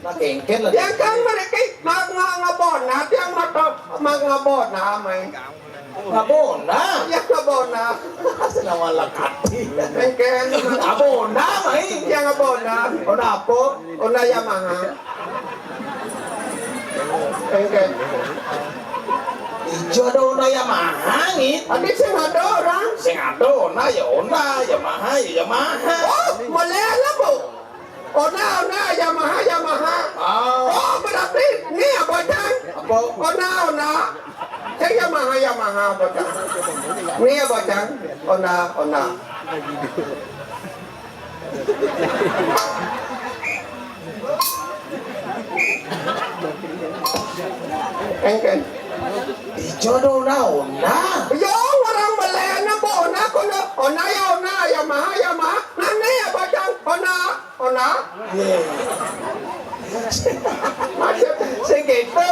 Nakengket lah. Yang kan mereka ngabon na, yang ngabon na may. Ngabon na. Yang ngabon na. Sinawa lakati. Engken Ngabon na may. yang ngabon na. Ona po, ona Yamaha. Engken. Ijo do na Yamaha ngit. Adi sing ado orang. Sing ado na ya Honda, Yamaha ya Yamaha. Oh, Malayala po. Ona Yamaha. Oh, berarti ni apa cang? Apa? Ona. Cang Yamaha apa cang? Ni apa cang? Ona. Engken. Ijo do na Honda. Yo, orang Malaya na po. Ona Yamaha. Nani apa cang? Ona. Sing gitu